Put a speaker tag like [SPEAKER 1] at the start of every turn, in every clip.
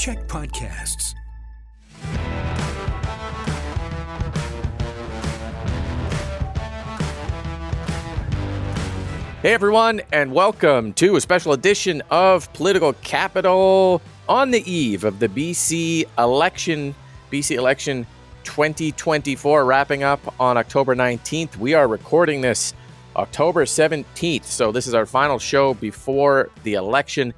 [SPEAKER 1] CHEK Podcasts.
[SPEAKER 2] Hey everyone, and welcome to a special edition of Political Capital on the eve of the BC election 2024, wrapping up on October 19th. We are recording this October 17th, so this is our final show before the election,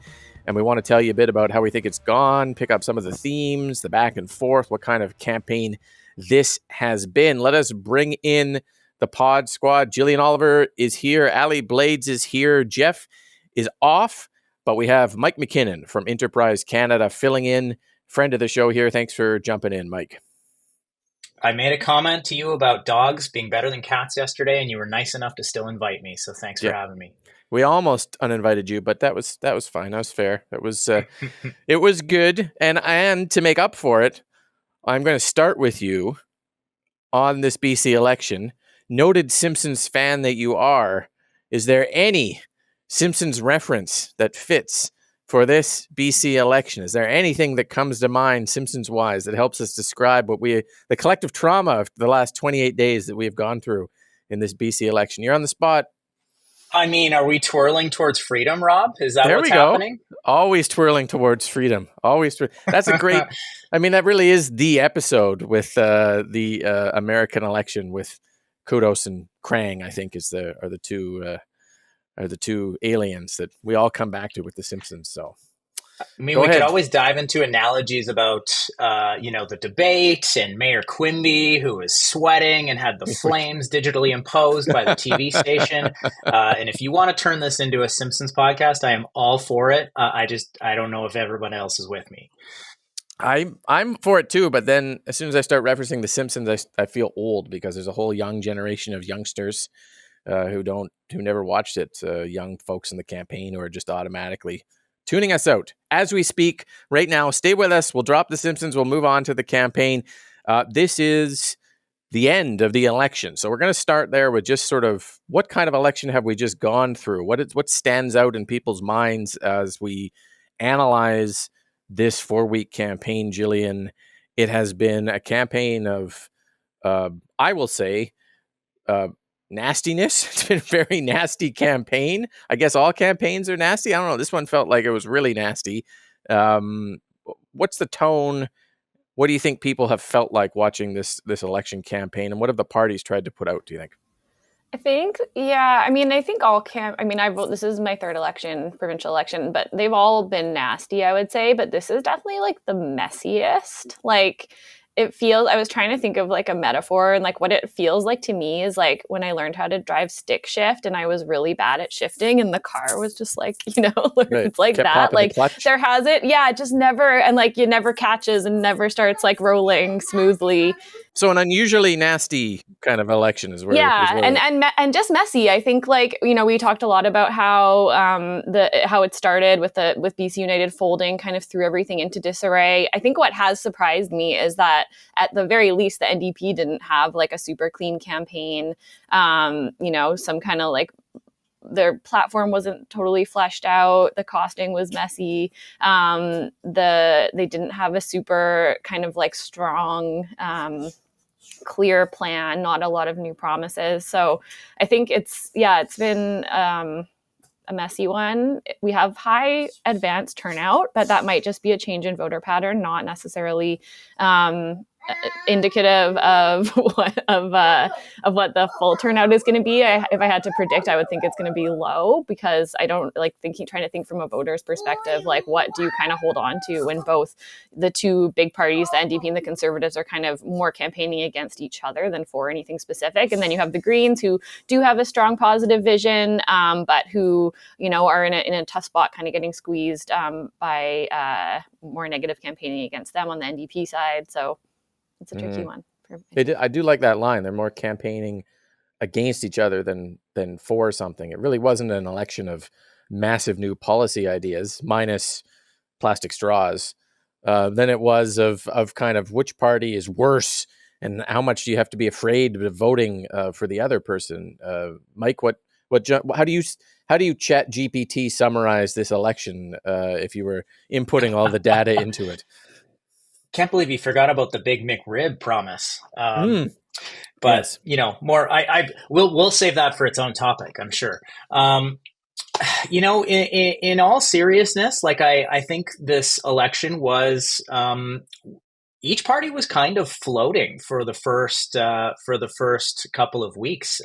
[SPEAKER 2] and we want to tell you a bit about how we think it's gone, pick up some of the themes, the back and forth, what kind of campaign this has been. Let us bring in the pod squad. Jillian Oliver is here. Allie Blades is here. Jeff is off, but we have Mike McKinnon from Enterprise Canada filling in, friend of the show here. Thanks for jumping in, Mike.
[SPEAKER 3] I made a comment to you about dogs being better than cats yesterday, and you were nice enough to still invite me. So thanks for having me.
[SPEAKER 2] We almost uninvited you, but that was fine. That was fair. It was it was good. And to make up for it, I'm going to start with you on this BC election. Noted Simpsons fan that you are, is there any Simpsons reference that fits for this BC election? Is there anything that comes to mind Simpsons-wise that helps us describe the collective trauma of the last 28 days that we have gone through in this BC election? You're on the spot.
[SPEAKER 3] I mean, are we twirling towards freedom, Rob? Is that what's happening?
[SPEAKER 2] Always twirling towards freedom. That's a great, I mean, that really is the episode with the American election with Kudos and Krang, I think, are the two aliens that we all come back to with The Simpsons. So,
[SPEAKER 3] I mean, we could always dive into analogies about, the debate and Mayor Quimby, who was sweating and had the flames digitally imposed by the TV station. And if you want to turn this into a Simpsons podcast, I am all for it. I don't know if everyone else is with me.
[SPEAKER 2] I'm for it too, but then as soon as I start referencing The Simpsons, I feel old because there's a whole young generation of youngsters who never watched it. Young folks in the campaign who are just automatically tuning us out as we speak right now. Stay with us. We'll drop The Simpsons. We'll move on to the campaign. This is the end of the election, so we're going to start there with just sort of what kind of election have we just gone through? What stands out in people's minds as we analyze this 4-week campaign, Jillian? It has been a campaign of, I will say, nastiness. It's been a very nasty campaign. I guess all campaigns are nasty. I don't know. This one felt like it was really nasty. What's the tone? What do you think people have felt like watching this election campaign, and what have the parties tried to put out, do you think?
[SPEAKER 4] I think, yeah. I mean, I think this is my third provincial election, but they've all been nasty, I would say. But this is definitely like the messiest. Like, it feels, I was trying to think of like a metaphor, and like what it feels like to me is like when I learned how to drive stick shift and I was really bad at shifting and the car was just like, it's like that. Like there has it. Yeah, it just never, and like it never catches and never starts like rolling smoothly.
[SPEAKER 2] So an unusually nasty kind of election is where.
[SPEAKER 4] And just messy. I think like, we talked a lot about how it started with BC United folding, kind of threw everything into disarray. I think what has surprised me is that at the very least the NDP didn't have like a super clean campaign. Some kind of like their platform wasn't totally fleshed out. The costing was messy. They didn't have a super kind of like strong, clear plan, not a lot of new promises. So I think it's been a messy one. We have high advanced turnout, but that might just be a change in voter pattern, not necessarily indicative of what the full turnout is going to be. If I had to predict, I would think it's going to be low, because I don't like trying to think from a voter's perspective, like what do you kind of hold on to when both the two big parties, the NDP and the Conservatives, are kind of more campaigning against each other than for anything specific. And then you have the Greens, who do have a strong positive vision, but who are in a tough spot, kind of getting squeezed by more negative campaigning against them on the NDP side. So it's a tricky one.
[SPEAKER 2] I do like that line. They're more campaigning against each other than for something. It really wasn't an election of massive new policy ideas, minus plastic straws, than it was of kind of which party is worse and how much do you have to be afraid of voting for the other person. Mike, how do how do you Chat GPT summarize this election if you were inputting all the data into it?
[SPEAKER 3] Can't believe you forgot about the Big McRib promise. But
[SPEAKER 2] Yes.
[SPEAKER 3] more. We'll save that for its own topic, I'm sure. In all seriousness, like I think this election was each party was kind of floating for the first couple of weeks.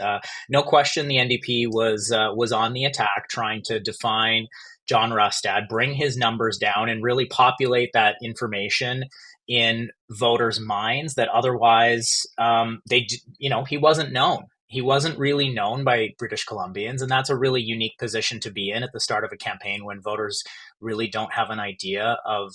[SPEAKER 3] No question, the NDP was on the attack, trying to define John Rustad, bring his numbers down, and really populate that information in voters' minds that otherwise he wasn't known. He wasn't really known by British Columbians, and that's a really unique position to be in at the start of a campaign when voters really don't have an idea of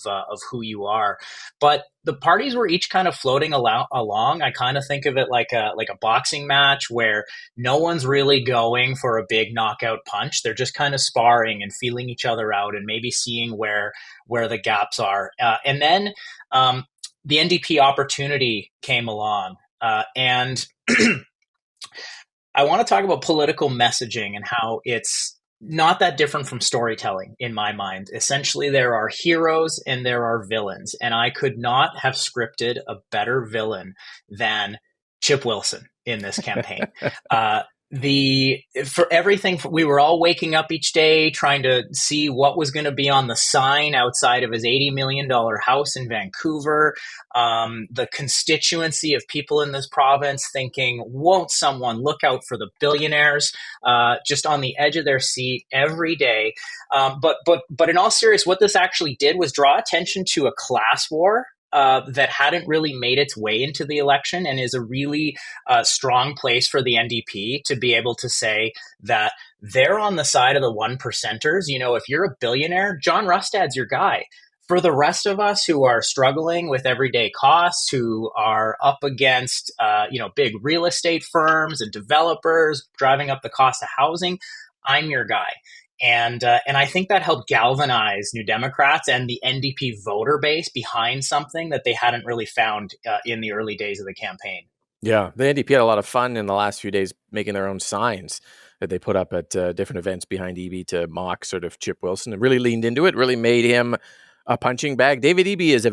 [SPEAKER 3] who you are. But the parties were each kind of floating along. I kind of think of it like a boxing match where no one's really going for a big knockout punch. They're just kind of sparring and feeling each other out and maybe seeing where the gaps are. And then the NDP opportunity came along, and I want to talk about political messaging and how it's not that different from storytelling in my mind. Essentially, there are heroes and there are villains, and I could not have scripted a better villain than Chip Wilson in this campaign. For everything, we were all waking up each day trying to see what was going to be on the sign outside of his $80 million house in Vancouver. The constituency of people in this province thinking, won't someone look out for the billionaires, just on the edge of their seat every day. But in all seriousness, what this actually did was draw attention to a class war that hadn't really made its way into the election, and is a really strong place for the NDP to be able to say that they're on the side of the 1%ers. If you're a billionaire, John Rustad's your guy. For the rest of us who are struggling with everyday costs, who are up against big real estate firms and developers driving up the cost of housing, I'm your guy. And I think that helped galvanize New Democrats and the NDP voter base behind something that they hadn't really found in the early days of the campaign.
[SPEAKER 2] Yeah, the NDP had a lot of fun in the last few days making their own signs that they put up at different events behind Eby to mock sort of Chip Wilson, and really leaned into it, really made him a punching bag. David Eby is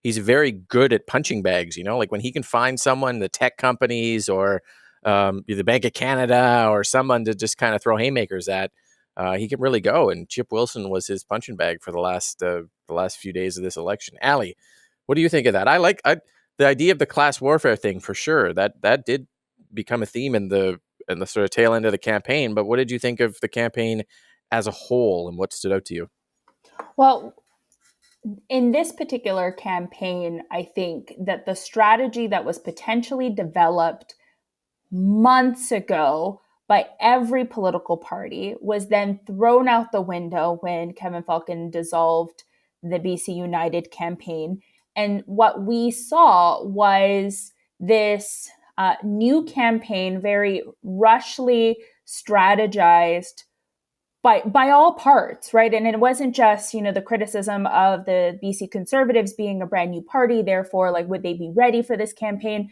[SPEAKER 2] he's very good at punching bags, like when he can find someone, the tech companies or the Bank of Canada or someone to just kind of throw haymakers at. He can really go, and Chip Wilson was his punching bag for the last few days of this election. Allie, what do you think of that? I like the idea of the class warfare thing for sure. That did become a theme in the sort of tail end of the campaign. But what did you think of the campaign as a whole, and what stood out to you?
[SPEAKER 1] Well, in this particular campaign, I think that the strategy that was potentially developed months ago by every political party was then thrown out the window when Kevin Falcon dissolved the BC United campaign. And what we saw was this new campaign, very rushly strategized by all parts, right? And it wasn't just, the criticism of the BC Conservatives being a brand new party, therefore, would they be ready for this campaign?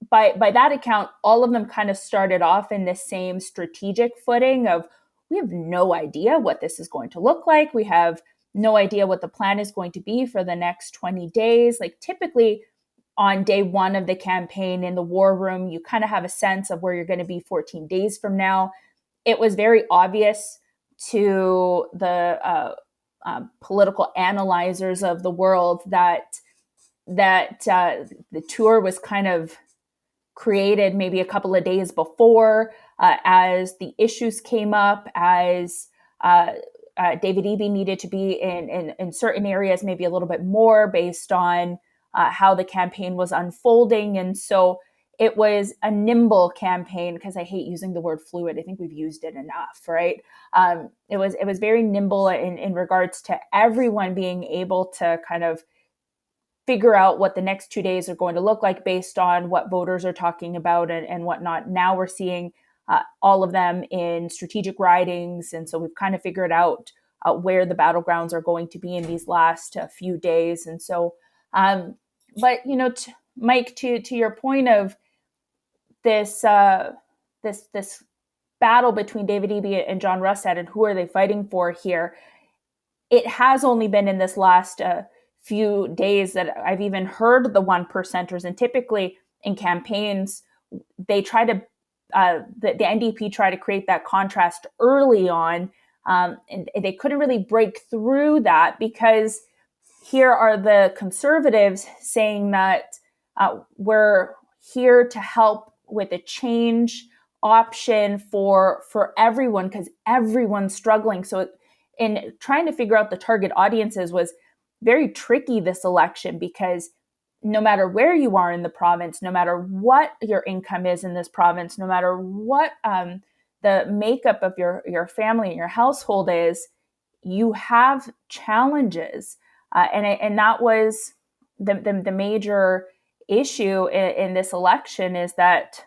[SPEAKER 1] By that account, all of them kind of started off in the same strategic footing of, we have no idea what this is going to look like. We have no idea what the plan is going to be for the next 20 days. Typically on day one of the campaign in the war room, you kind of have a sense of where you're going to be 14 days from now. It was very obvious to the political analyzers of the world that the tour was kind of created maybe a couple of days before, as the issues came up, as David Eby needed to be in certain areas, maybe a little bit more based on how the campaign was unfolding. And so it was a nimble campaign, because I hate using the word fluid. I think we've used it enough, right? It was very nimble in regards to everyone being able to kind of figure out what the next 2 days are going to look like based on what voters are talking about and whatnot. Now we're seeing all of them in strategic ridings. And so we've kind of figured out where the battlegrounds are going to be in these last few days. And so, but, Mike, to your point of this battle between David Eby and John Rustad and who are they fighting for here, it has only been in this last few days that I've even heard the 1%ers. And typically in campaigns, they try to, the NDP try to create that contrast early on. And they couldn't really break through that because here are the Conservatives saying that we're here to help with a change option for everyone because everyone's struggling. So in trying to figure out the target audiences was very tricky this election because no matter where you are in the province, no matter what your income is in this province, no matter what the makeup of your family and your household is, you have challenges. And that was the major issue in this election is that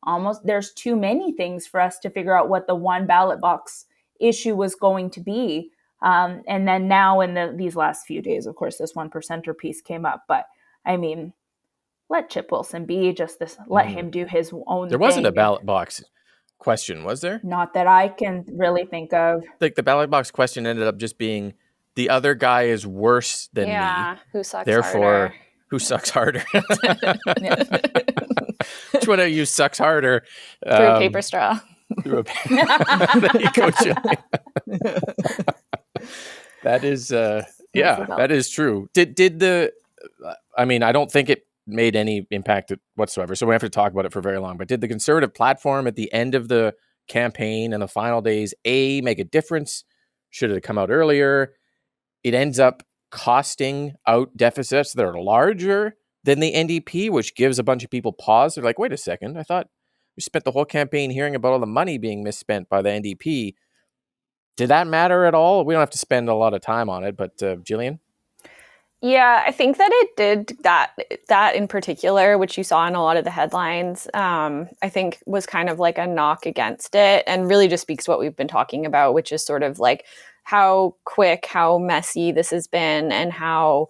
[SPEAKER 1] almost there's too many things for us to figure out what the one ballot box issue was going to be. And then now in these last few days, of course, this 1%er piece came up. But I mean, let Chip Wilson be just this, let him do his own thing.
[SPEAKER 2] There wasn't a ballot box question, was there?
[SPEAKER 1] Not that I can really think of.
[SPEAKER 2] Like the ballot box question ended up just being the other guy is worse than me.
[SPEAKER 4] Who sucks
[SPEAKER 2] Therefore,
[SPEAKER 4] harder?
[SPEAKER 2] Who sucks harder? Which one of you sucks harder?
[SPEAKER 4] Through a paper straw.
[SPEAKER 2] Through a there you go, Jillian. That is, that is true. Did the? I mean, I don't think it made any impact whatsoever, so we have to talk about it for very long. But did the Conservative platform at the end of the campaign and the final days make a difference? Should it have come out earlier? It ends up costing out deficits that are larger than the NDP, which gives a bunch of people pause. They're like, wait a second, I thought we spent the whole campaign hearing about all the money being misspent by the NDP. Did that matter at all? We don't have to spend a lot of time on it, but Jillian?
[SPEAKER 4] Yeah, I think that it did that in particular, which you saw in a lot of the headlines, I think was kind of like a knock against it and really just speaks to what we've been talking about, which is sort of like how quick, how messy this has been and how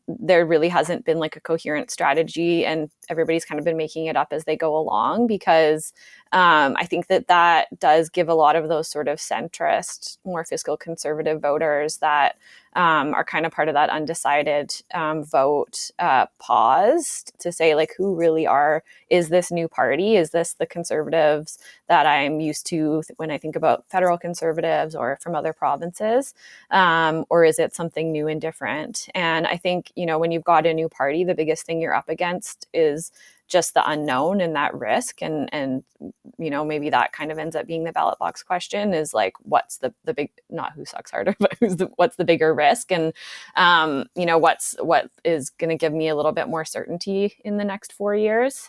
[SPEAKER 4] there really hasn't been like a coherent strategy and everybody's kind of been making it up as they go along because I think that does give a lot of those sort of centrist, more fiscal conservative voters that are kind of part of that undecided vote paused to say like who really is this new party? Is this the Conservatives that I'm used to when I think about federal Conservatives or from other provinces? Or is it something new and different? And I think, when you've got a new party, the biggest thing you're up against is just the unknown and that risk. And maybe that kind of ends up being the ballot box question is like, what's the big, not who sucks harder, but what's the bigger risk? And, what is going to give me a little bit more certainty in the next 4 years?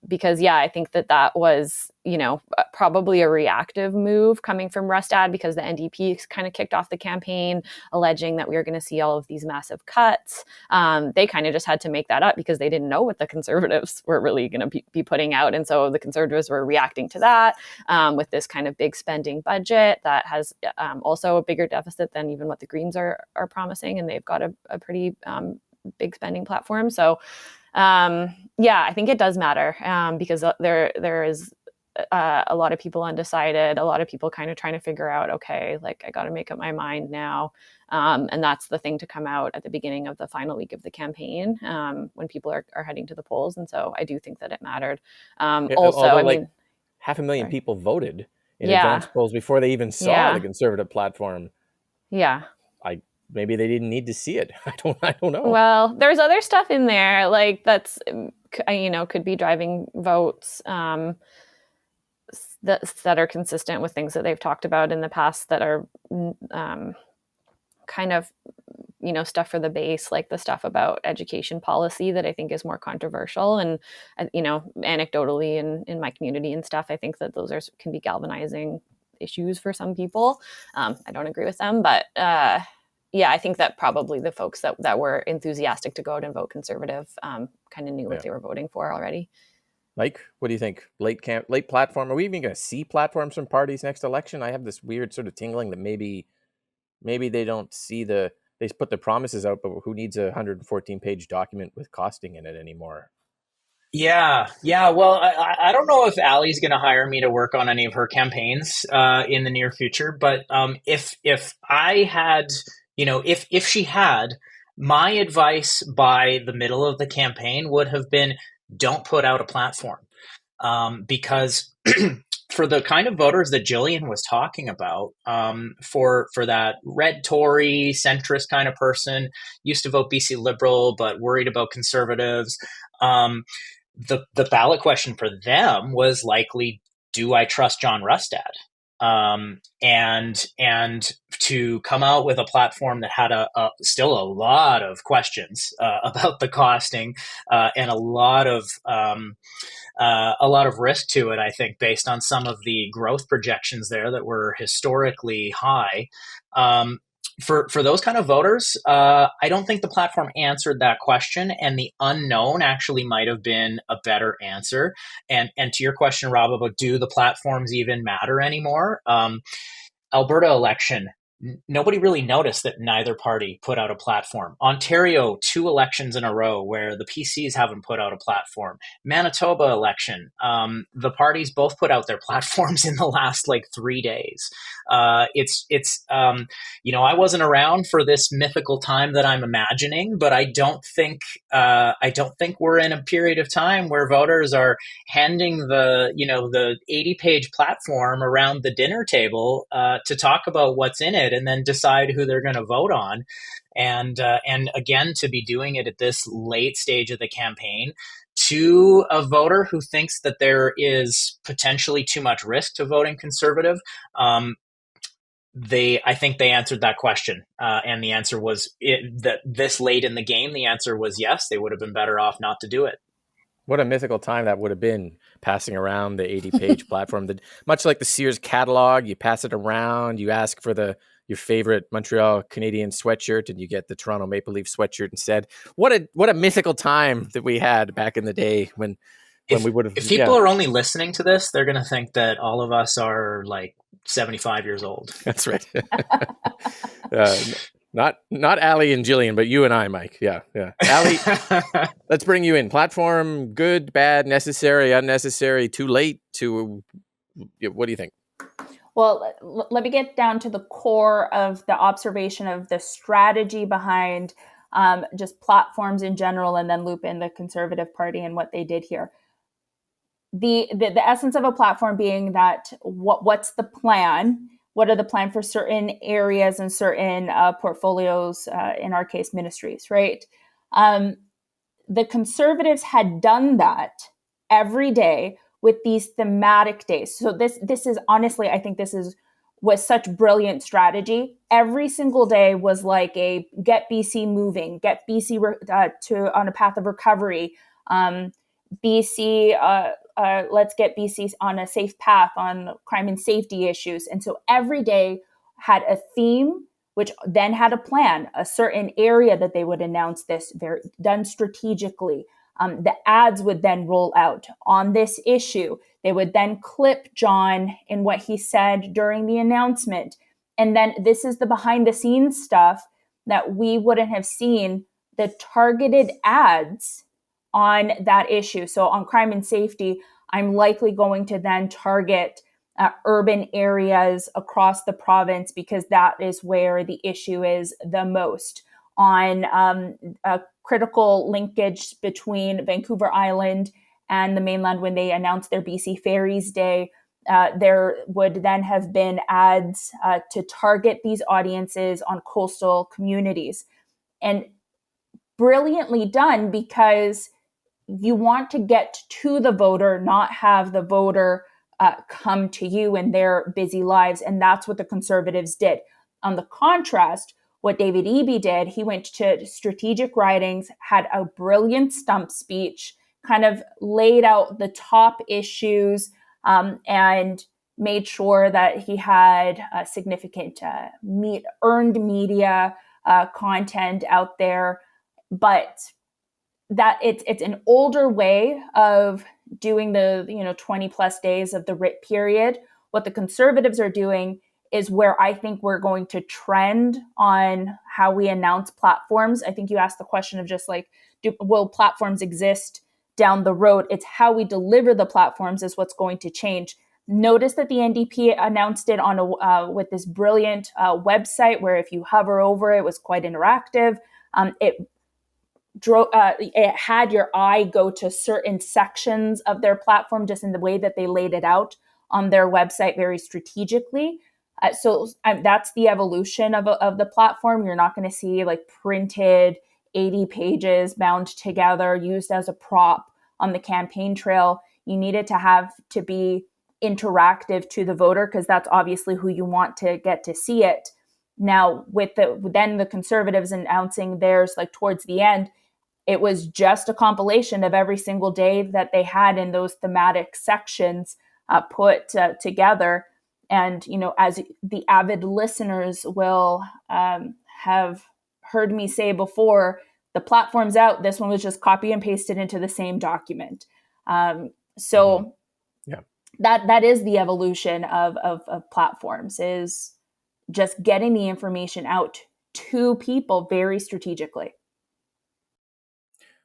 [SPEAKER 4] Because, I think that was, probably a reactive move coming from Rustad because the NDP kind of kicked off the campaign alleging that we were going to see all of these massive cuts. They kind of just had to make that up because they didn't know what the Conservatives were really going to be putting out. And so the Conservatives were reacting to that with this kind of big spending budget that has also a bigger deficit than even what the Greens are promising. And they've got a pretty big spending platform. So I think it does matter because there is a lot of people undecided, a lot of people kind of trying to figure out, okay, like I got to make up my mind now. And that's the thing to come out at the beginning of the final week of the campaign when people are heading to the polls. And so I do think that it mattered. Also,
[SPEAKER 2] I mean, 500,000 people voted in advance polls before they even saw the Conservative platform.
[SPEAKER 4] Yeah.
[SPEAKER 2] Maybe they didn't need to see it. I don't know.
[SPEAKER 4] Well, there's other stuff in there like that's, could be driving votes that are consistent with things that they've talked about in the past that are kind of, stuff for the base, like the stuff about education policy that I think is more controversial. And, anecdotally in my community and stuff, I think that those can be galvanizing issues for some people. I don't agree with them, but I think that probably the folks that were enthusiastic to go out and vote Conservative kind of knew what they were voting for already.
[SPEAKER 2] Mike, what do you think? Late platform? Are we even going to see platforms from parties next election? I have this weird sort of tingling that maybe they don't see they put the promises out, but who needs a 114-page document with costing in it anymore?
[SPEAKER 3] Yeah. Well, I don't know if Allie's going to hire me to work on any of her campaigns in the near future, but if I had, if she had, my advice by the middle of the campaign would have been, don't put out a platform, because for the kind of voters that Jillian was talking about, for that red Tory centrist kind of person, used to vote BC Liberal but worried about Conservatives. The ballot question for them was likely, do I trust John Rustad? And to come out with a platform that had still a lot of questions about the costing, and a lot of risk to it, I think, based on some of the growth projections there that were historically high. For those kind of voters, I don't think the platform answered that question, and the unknown actually might have been a better answer. And to your question, Rob, about do the platforms even matter anymore? Alberta election, nobody really noticed that neither party put out a platform. Ontario, 2 elections in a row where the PCs haven't put out a platform. Manitoba election, the parties both put out their platforms in the last 3 days. I wasn't around for this mythical time that I'm imagining, but I don't think we're in a period of time where voters are handing the 80-page platform around the dinner table to talk about what's in it and then decide who they're going to vote on. And again, to be doing it at this late stage of the campaign to a voter who thinks that there is potentially too much risk to voting Conservative, I think they answered that question, and the answer was that this late in the game, the answer was yes. They would have been better off not to do it.
[SPEAKER 2] What a mythical time that would have been, passing around the 80-page platform. Much like the Sears catalog, you pass it around, you ask for your favorite Montreal Canadiens sweatshirt, and you get the Toronto Maple Leaf sweatshirt instead. What a mythical time that we had back in the day when we would have.
[SPEAKER 3] If people are only listening to this, they're going to think that all of us are 75 years old.
[SPEAKER 2] That's right. Not Allie and Jillian, but you and I, Mike. Yeah. Allie, let's bring you in. Platform, good, bad, necessary, unnecessary, too late, what do you think?
[SPEAKER 1] Well, let me get down to the core of the observation of the strategy behind just platforms in general, and then loop in the Conservative Party and what they did here. The essence of a platform being that what's the plan? What are the plan for certain areas and certain portfolios, in our case, ministries, right? The Conservatives had done that every day with these thematic days. So this is honestly, I think was such brilliant strategy. Every single day was like a get BC moving, get BC on a path of recovery. BC, let's get BC on a safe path on crime and safety issues. And so every day had a theme, which then had a plan, a certain area that they would announce this, done strategically. The ads would then roll out on this issue. They would then clip John in what he said during the announcement. And then this is the behind the scenes stuff that we wouldn't have seen, the targeted ads on that issue. So on crime and safety, I'm likely going to then target urban areas across the province because that is where the issue is the most. On a critical linkage between Vancouver Island and the mainland, when they announced their BC Ferries Day, there would then have been ads to target these audiences on coastal communities. And brilliantly done, because you want to get to the voter, not have the voter come to you in their busy lives. And that's what the Conservatives did. On the contrast, what David Eby did, he went to strategic writings, had a brilliant stump speech, kind of laid out the top issues, and made sure that he had significant earned media content out there. But that it's an older way of doing the 20 plus days of the writ period. What the Conservatives are doing is where I think we're going to trend on how we announce platforms. I think you asked the question of just will platforms exist down the road. It's how we deliver the platforms is what's going to change. Notice that the NDP announced it on with this brilliant website where if you hover over it, was quite interactive. It had your eye go to certain sections of their platform just in the way that they laid it out on their website very strategically. So that's the evolution of the platform. You're not going to see like printed 80 pages bound together used as a prop on the campaign trail. You need it to be interactive to the voter because that's obviously who you want to get to see it. Now, with the Conservatives announcing theirs like towards the end, it was just a compilation of every single day that they had in those thematic sections put together. And, as the avid listeners will have heard me say before, the platform's out. This one was just copy and pasted into the same document. So that is the evolution of platforms, is just getting the information out to people very strategically.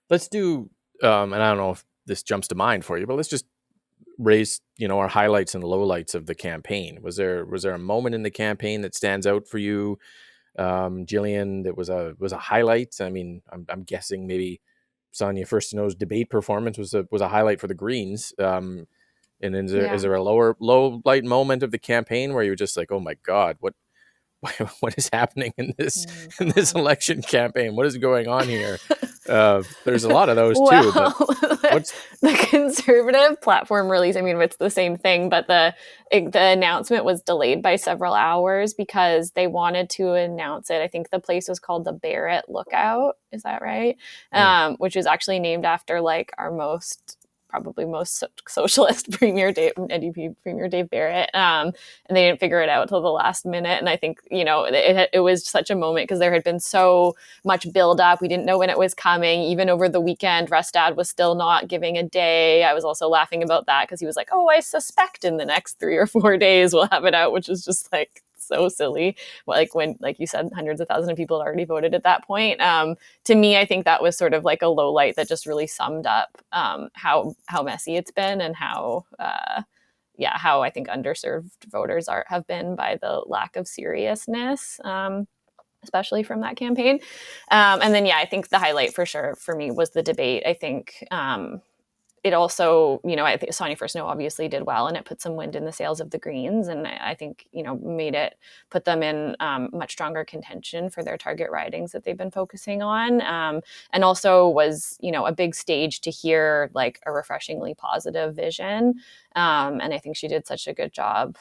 [SPEAKER 2] Let's do, and I don't know if this jumps to mind for you, but let's just raise, our highlights and lowlights of the campaign. Was there a moment in the campaign that stands out for you, Jillian, that was a highlight? I mean, I'm guessing maybe Sonia Furstenau's debate performance was a highlight for the Greens. And is there a low light moment of the campaign where you're just like, oh my God, what is happening in this election campaign? What is going on here? There's a lot of those too. But
[SPEAKER 4] the Conservative platform release, I mean, it's the same thing, but the announcement was delayed by several hours because they wanted to announce it. I think the place was called the Barrett Lookout. Is that right? Yeah. Which is actually named after like our probably most socialist NDP Premier Dave Barrett. And they didn't figure it out till the last minute. And I think, it was such a moment because there had been so much buildup. We didn't know when it was coming. Even over the weekend, Rustad was still not giving a day. I was also laughing about that because he was like, I suspect in the next 3 or 4 days we'll have it out, which is just like so silly. Like when, like you said, hundreds of thousands of people had already voted at that point. To me, I think that was sort of like a low light that just really summed up how messy it's been and how I think underserved voters have been by the lack of seriousness, especially from that campaign. And then, I think the highlight for sure for me was the debate. I think it also, I think Sonia Furstenau obviously did well, and it put some wind in the sails of the Greens, and I think, put them in much stronger contention for their target ridings that they've been focusing on, and also was, a big stage to hear like a refreshingly positive vision. And I think she did such a good job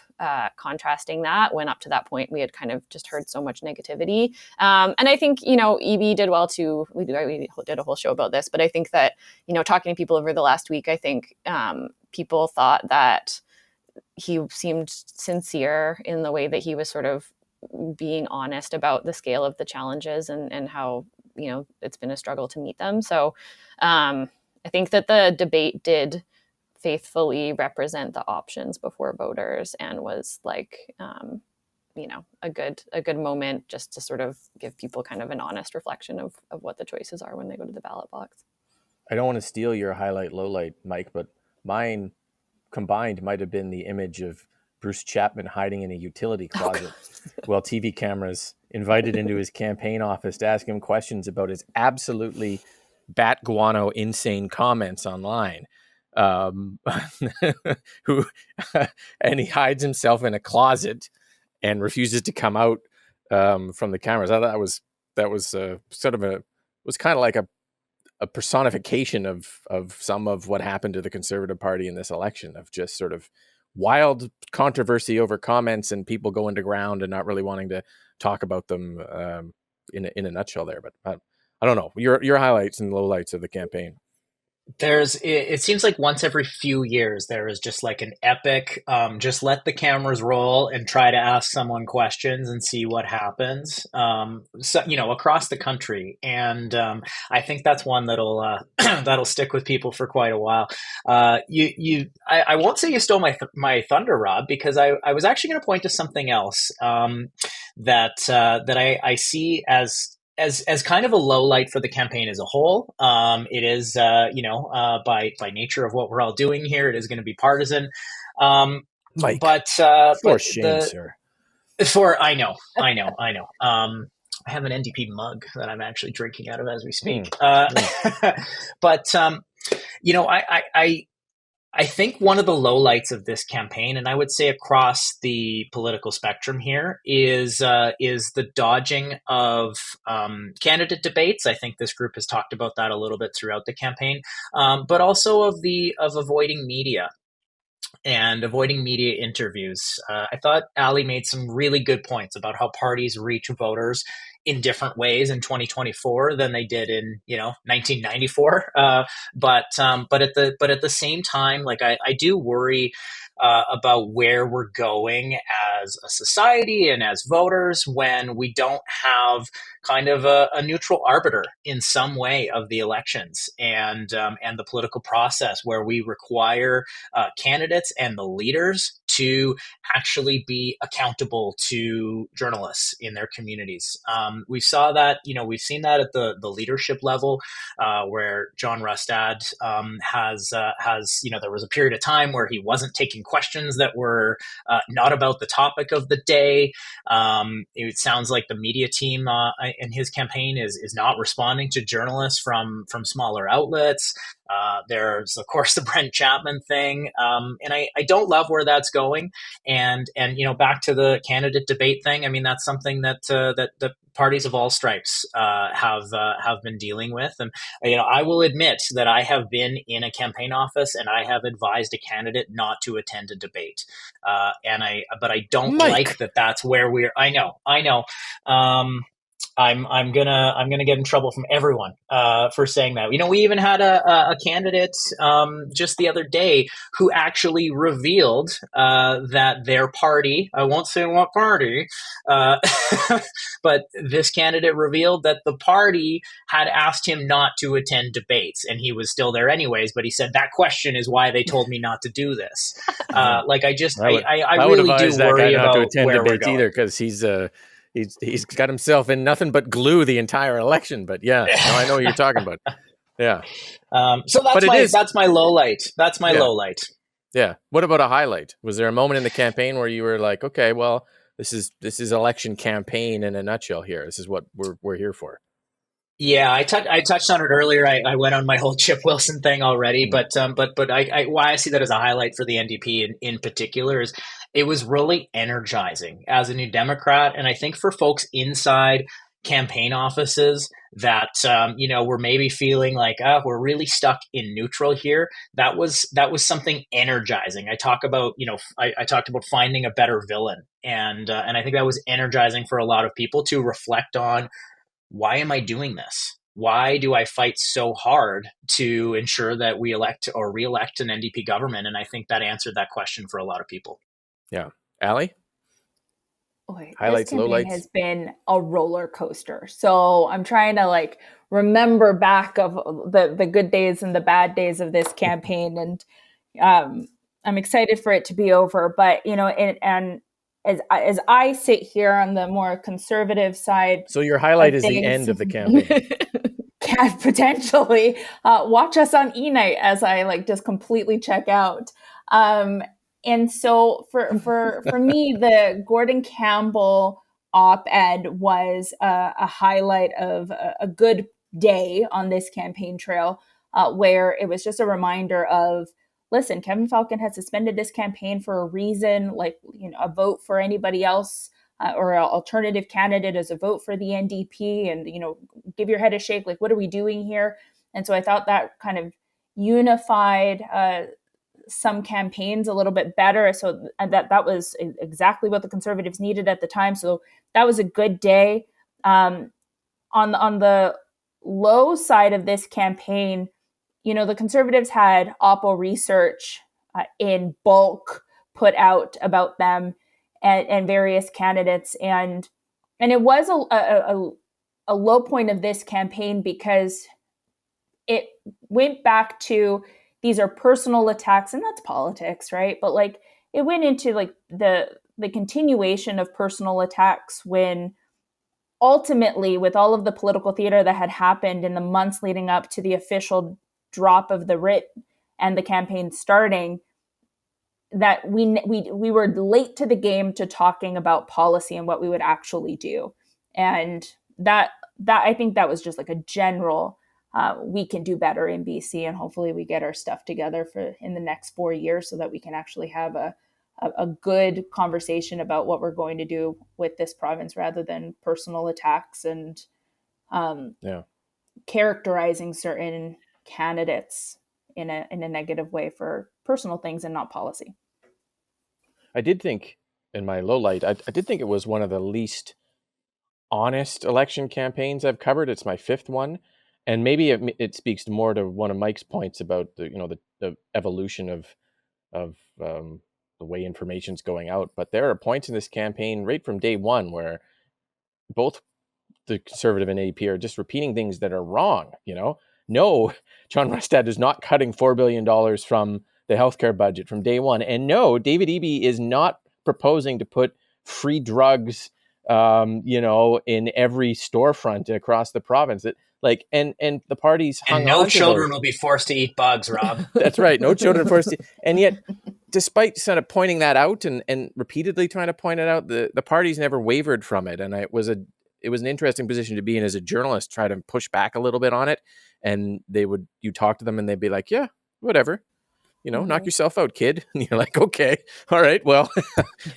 [SPEAKER 4] contrasting that, when up to that point we had kind of just heard so much negativity. And I think, EB did well too. We did a whole show about this, but I think that, talking to people over the last week, I think people thought that he seemed sincere in the way that he was sort of being honest about the scale of the challenges and how, it's been a struggle to meet them. So I think that the debate did faithfully represent the options before voters and was like, a good moment just to sort of give people kind of an honest reflection of what the choices are when they go to the ballot box.
[SPEAKER 2] I don't want to steal your highlight, lowlight, Mike, but mine combined might have been the image of Bruce Chapman hiding in a utility closet while TV cameras invited into his campaign office to ask him questions about his absolutely bat guano insane comments online. And he hides himself in a closet and refuses to come out from the cameras. I thought that was sort of was kind of like a personification of some of what happened to the Conservative Party in this election, of just sort of wild controversy over comments and people going to ground and not really wanting to talk about them in a nutshell there. But I don't know, your highlights and lowlights of the campaign.
[SPEAKER 3] It seems like once every few years there is just like an epic just let the cameras roll and try to ask someone questions and see what happens, across the country. And I think that's one that'll that'll stick with people for quite a while. I won't say you stole my thunder, Rob, because I was actually going to point to something else that I see as as kind of a low light for the campaign as a whole, it is, by nature of what we're all doing here, it is going to be partisan.
[SPEAKER 2] Mike,
[SPEAKER 3] but
[SPEAKER 2] shame, sir.
[SPEAKER 3] I know. I have an NDP mug that I'm actually drinking out of as we speak. But I think one of the lowlights of this campaign, and I would say across the political spectrum here, is the dodging of candidate debates. I think this group has talked about that a little bit throughout the campaign, but also of avoiding media and avoiding media interviews. I thought Allie made some really good points about how parties reach voters in different ways in 2024 than they did in 1994. But at the same time, like I do worry about where we're going as a society and as voters when we don't have kind of a neutral arbiter in some way of the elections and the political process, where we require candidates and the leaders to actually be accountable to journalists in their communities. We've seen that at the leadership level, where John Rustad has there was a period of time where he wasn't taking questions that were not about the topic of the day. It sounds like the media team in his campaign is not responding to journalists from smaller outlets. There's of course the Brent Chapman thing, and I don't love where that's going. And back to the candidate debate thing. I mean, that's something that the parties of all stripes have been dealing with. And I will admit that I have been in a campaign office and I have advised a candidate not to attend a debate. But I don't like that. That's where we're. I know. I'm gonna get in trouble from everyone for saying that. We even had a candidate just the other day who actually revealed that their party, I won't say what party, but this candidate revealed that the party had asked him not to attend debates, and he was still there anyways. But he said that question is why they told me not to do this. I really do worry about to attend where debates
[SPEAKER 2] either, because He's got himself in nothing but glue the entire election. But I know what you're talking about. Yeah.
[SPEAKER 3] So that's my low light. That's my low light.
[SPEAKER 2] Yeah. What about a highlight? Was there a moment in the campaign where you were like, okay, well, this is election campaign in a nutshell here. This is what we're here for.
[SPEAKER 3] Yeah, I touched on it earlier. I went on my whole Chip Wilson thing already, but why I see that as a highlight for the NDP in particular is it was really energizing as a New Democrat, and I think for folks inside campaign offices that were maybe feeling like we're really stuck in neutral here. That was something energizing. I talked about finding a better villain, and I think that was energizing for a lot of people to reflect on. Why am I doing this? Why do I fight so hard to ensure that we elect or re-elect an NDP government? And I think that answered that question for a lot of people.
[SPEAKER 2] Yeah. Allie?
[SPEAKER 1] Highlights, lowlights has been a roller coaster. So I'm trying to remember back of the good days and the bad days of this campaign. And I'm excited for it to be over. But, as I sit here on the more conservative side.
[SPEAKER 2] So your highlight is the end of the campaign.
[SPEAKER 1] Can potentially watch us on E-Night as I just completely check out. And so for me, the Gordon Campbell op-ed was a highlight of a good day on this campaign trail, where it was just a reminder of, listen, Kevin Falcon has suspended this campaign for a reason, a vote for anybody else or an alternative candidate as a vote for the NDP, and, give your head a shake. What are we doing here? And so I thought that kind of unified some campaigns a little bit better. So that was exactly what the Conservatives needed at the time. So that was a good day. On the low side of this campaign, the Conservatives had Oppo research in bulk put out about them and various candidates. And it was a low point of this campaign because it went back to, these are personal attacks, and that's politics, right? But it went into the continuation of personal attacks when ultimately, with all of the political theater that had happened in the months leading up to the official drop of the writ and the campaign starting, that we were late to the game to talking about policy and what we would actually do. And that I think that was just like a general, we can do better in BC, and hopefully we get our stuff together for in the next 4 years so that we can actually have a good conversation about what we're going to do with this province, rather than personal attacks and characterizing certain candidates in a negative way for personal things and not policy.
[SPEAKER 2] I did think in my low light, I did think it was one of the least honest election campaigns I've covered. It's my 5th one. And maybe it speaks more to one of Mike's points about the evolution of the way information's going out. But there are points in this campaign right from day one where both the Conservative and AP are just repeating things that are wrong. No, John Rustad is not cutting $4 billion from the healthcare budget from day one. And no, David Eby is not proposing to put free drugs, in every storefront across the province. And the parties hung
[SPEAKER 3] and no
[SPEAKER 2] on
[SPEAKER 3] children will be forced to eat bugs, Rob.
[SPEAKER 2] That's right. No children forced to. And yet, despite sort of pointing that out and repeatedly trying to point it out, the parties never wavered from it. And it was an interesting position to be in as a journalist, try to push back a little bit on it. And you talk to them and they'd be like, yeah, whatever, knock yourself out, kid. And you're like, okay, all right, well,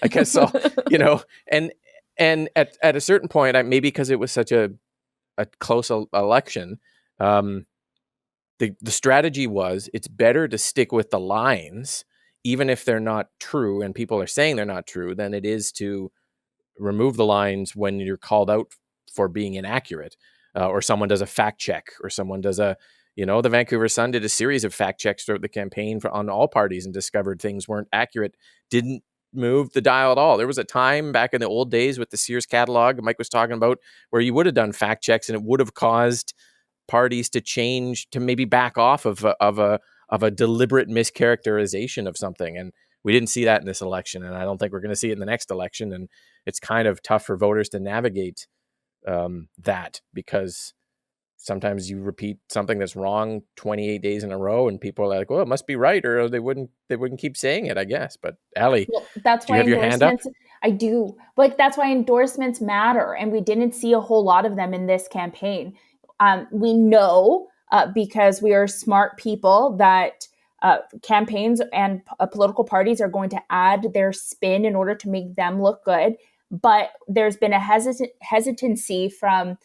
[SPEAKER 2] I guess I'll, and at a certain point, maybe because it was such a close election, the strategy was it's better to stick with the lines, even if they're not true and people are saying they're not true, than it is to remove the lines when you're called out for being inaccurate, or someone does a fact check, or someone does the Vancouver Sun did a series of fact checks throughout the campaign on all parties and discovered things weren't accurate, didn't move the dial at all. There was a time back in the old days with the Sears catalog Mike was talking about where you would have done fact checks and it would have caused parties to change, to maybe back off of a deliberate mischaracterization of something. And we didn't see that in this election. And I don't think we're going to see it in the next election. And it's kind of tough for voters to navigate that, because sometimes you repeat something that's wrong 28 days in a row and people are like, well, it must be right, or they wouldn't keep saying it, I guess. But Allie,
[SPEAKER 1] that's why
[SPEAKER 2] you have your hand up?
[SPEAKER 1] I do. That's why endorsements matter. And we didn't see a whole lot of them in this campaign. We know because we are smart people that campaigns and political parties are going to add their spin in order to make them look good. But there's been a hesitancy from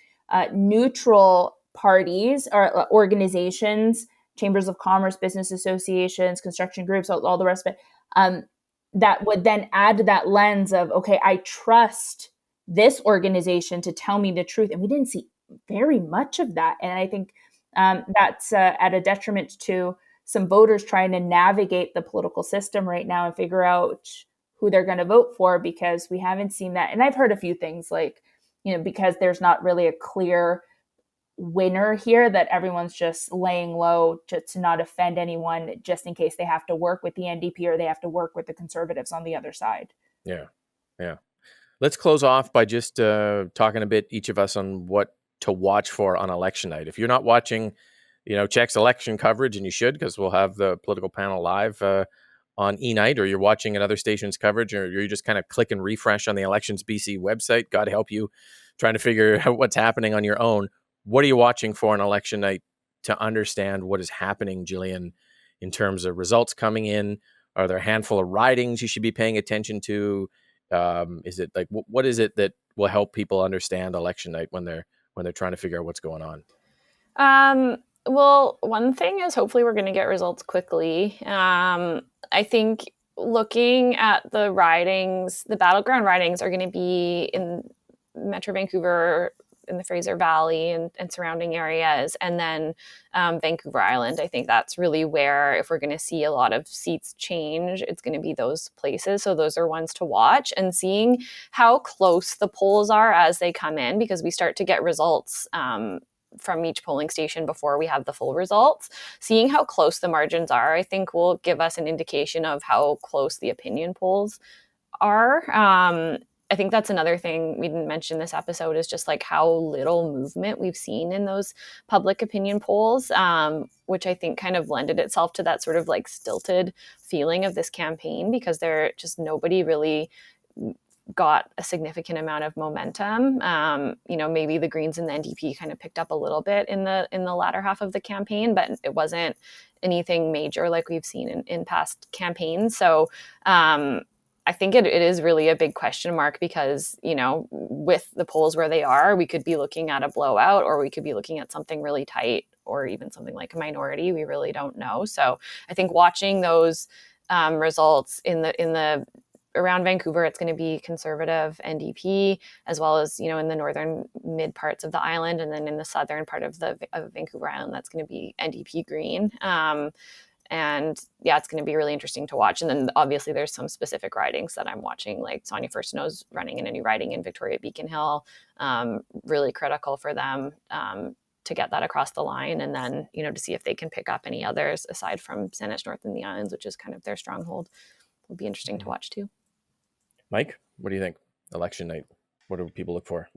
[SPEAKER 1] neutral parties or organizations, chambers of commerce, business associations, construction groups, all the rest of it, that would then add to that lens of, okay, I trust this organization to tell me the truth. And we didn't see very much of that. And I think that's at a detriment to some voters trying to navigate the political system right now and figure out who they're going to vote for, because we haven't seen that. And I've heard a few things like, because there's not really a clear winner here, that everyone's just laying low to not offend anyone, just in case they have to work with the NDP or they have to work with the Conservatives on the other side.
[SPEAKER 2] Yeah. Let's close off by just talking a bit, each of us, on what to watch for on election night. If you're not watching, CHEK's election coverage, and you should, because we'll have the political panel live on E-Night, or you're watching another station's coverage, or you're just kind of click and refresh on the Elections BC website, God help you, trying to figure out what's happening on your own. What are you watching for on election night to understand what is happening, Jillian, in terms of results coming in? Are there a handful of ridings you should be paying attention to? Is it like, what is it that will help people understand election night when they're trying to figure out what's going on?
[SPEAKER 4] Well, one thing is hopefully we're going to get results quickly. I think looking at the ridings, the battleground ridings are going to be in Metro Vancouver, in the Fraser Valley and surrounding areas, and then Vancouver Island. I think that's really where, if we're going to see a lot of seats change, it's going to be those places. So those are ones to watch, and seeing how close the polls are as they come in, because we start to get results from each polling station before we have the full results. Seeing how close the margins are, I think, will give us an indication of how close the opinion polls are. I think that's another thing we didn't mention this episode is just like how little movement we've seen in those public opinion polls, which I think kind of lended itself to that sort of like stilted feeling of this campaign, because there just nobody really got a significant amount of momentum. Maybe the Greens and the NDP kind of picked up a little bit in the latter half of the campaign, but it wasn't anything major like we've seen in past campaigns. So I think it is really a big question mark, because, with the polls where they are, we could be looking at a blowout, or we could be looking at something really tight, or even something like a minority. We really don't know. So I think watching those results in the around Vancouver, it's going to be Conservative NDP, as well as, in the northern mid parts of the island. And then in the southern part of Vancouver Island, that's going to be NDP Green. And yeah, it's going to be really interesting to watch. And then obviously there's some specific ridings that I'm watching, like Sonia Furstenau's running in a new riding in Victoria Beacon Hill, really critical for them to get that across the line. And then, to see if they can pick up any others aside from Saanich North and the Islands, which is kind of their stronghold. Will be interesting to watch too.
[SPEAKER 2] Mike, what do you think? Election night, what do people look for?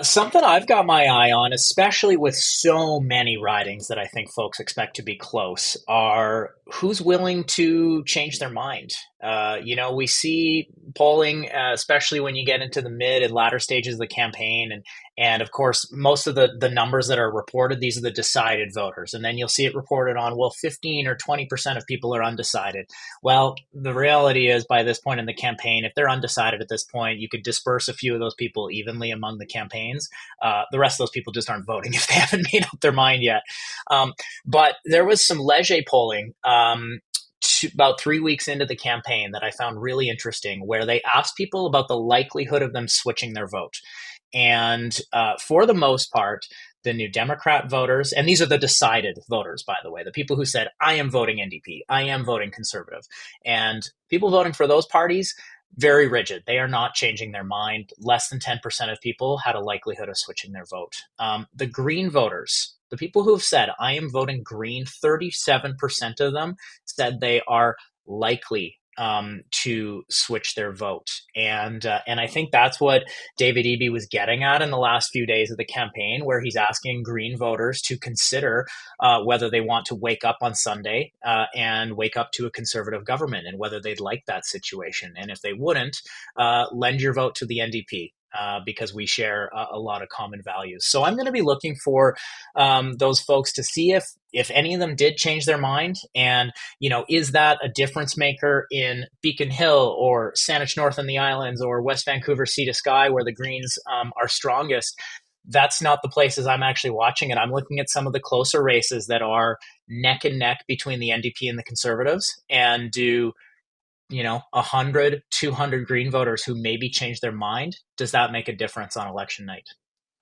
[SPEAKER 3] Something I've got my eye on, especially with so many ridings that I think folks expect to be close, are who's willing to change their mind. We see polling, especially when you get into the mid and latter stages of the campaign. And of course, most of the numbers that are reported, these are the decided voters. And then you'll see it reported on, 15 or 20% of people are undecided. Well, the reality is by this point in the campaign, if they're undecided at this point, you could disperse a few of those people evenly among the campaigns. The rest of those people just aren't voting if they haven't made up their mind yet. But there was some leger polling about 3 weeks into the campaign that I found really interesting, where they asked people about the likelihood of them switching their vote. And for the most part, the New Democrat voters, and these are the decided voters, by the way, the people who said, I am voting NDP, I am voting Conservative. And people voting for those parties, very rigid. They are not changing their mind. Less than 10% of people had a likelihood of switching their vote. The Green voters, the people who have said, I am voting Green, 37% of them said they are likely to switch their vote. And I think that's what David Eby was getting at in the last few days of the campaign, where he's asking Green voters to consider whether they want to wake up on Sunday and wake up to a Conservative government, and whether they'd like that situation. And if they wouldn't, lend your vote to the NDP. Because we share a lot of common values. So I'm going to be looking for those folks to see if any of them did change their mind. And, is that a difference maker in Beacon Hill or Saanich North and the Islands or West Vancouver Sea to Sky, where the Greens are strongest? That's not the places I'm actually watching it. I'm looking at some of the closer races that are neck and neck between the NDP and the Conservatives, and do 100, 200 Green voters who maybe change their mind, does that make a difference on election night?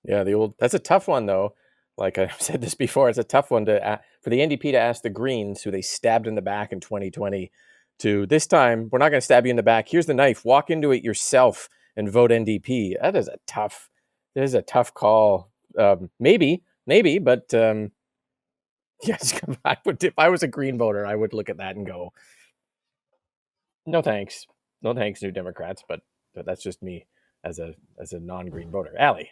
[SPEAKER 2] Yeah, that's a tough one, though. Like I've said this before, it's a tough one for the NDP to ask the Greens, who they stabbed in the back in 2020, to this time, we're not going to stab you in the back. Here's the knife. Walk into it yourself and vote NDP. That is a tough call. Maybe, but yes, if I was a Green voter, I would look at that and go, no thanks, New Democrats. But that's just me as a non-Green voter. Allie.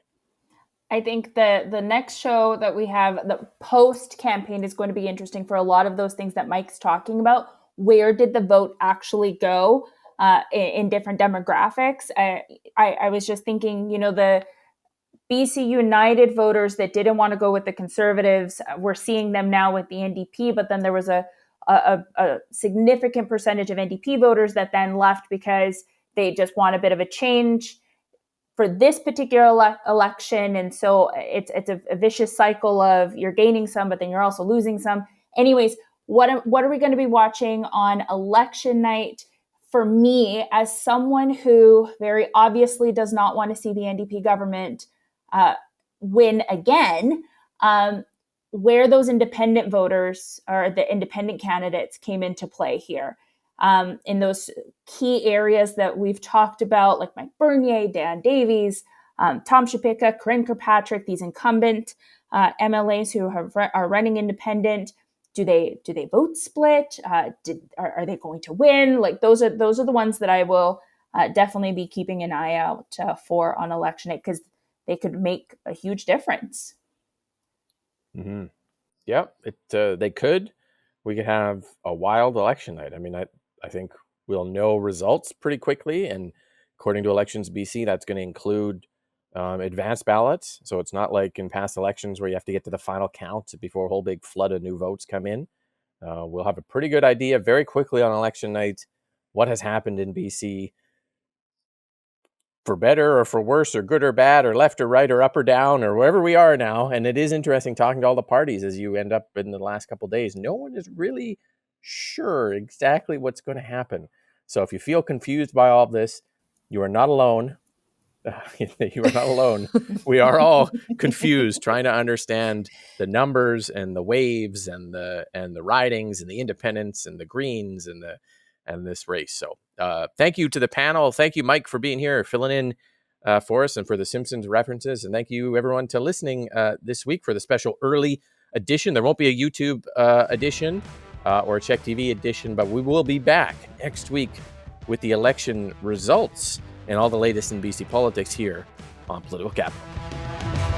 [SPEAKER 1] I think the next show that we have, the post-campaign, is going to be interesting for a lot of those things that Mike's talking about. Where did the vote actually go in different demographics? I was just thinking, the BC United voters that didn't want to go with the Conservatives, we're seeing them now with the NDP, but then there was a significant percentage of NDP voters that then left because they just want a bit of a change for this particular election. And so it's a vicious cycle of you're gaining some, but then you're also losing some. Anyways, what are we going to be watching on election night? For me, as someone who very obviously does not want to see the NDP government win again, where those independent voters or the independent candidates came into play here. In those key areas that we've talked about, like Mike Bernier, Dan Davies, Tom Shapika, Corinne Kirkpatrick, these incumbent MLAs who are running independent. Do they vote split? Are they going to win? Like those are the ones that I will definitely be keeping an eye out for on election night, because they could make a huge difference.
[SPEAKER 2] Mm-hmm. Yeah, they could. We could have a wild election night. I mean, I think we'll know results pretty quickly, and according to Elections BC, that's going to include advanced ballots. So it's not like in past elections where you have to get to the final count before a whole big flood of new votes come in. We'll have a pretty good idea very quickly on election night what has happened in BC, for better or for worse, or good or bad, or left or right, or up or down, or wherever we are now. And it is interesting talking to all the parties as you end up in the last couple of days. No one is really sure exactly what's going to happen. So if you feel confused by all of this, you are not alone. You are not alone. We are all confused trying to understand the numbers and the waves and the ridings and the independents and the Greens and this race. So thank you to the panel. Thank you, Mike, for being here, filling in for us and for the Simpsons references. And thank you, everyone, to listening this week for the special early edition. There won't be a YouTube edition or a CHEK TV edition, but we will be back next week with the election results and all the latest in BC politics here on Political Capital.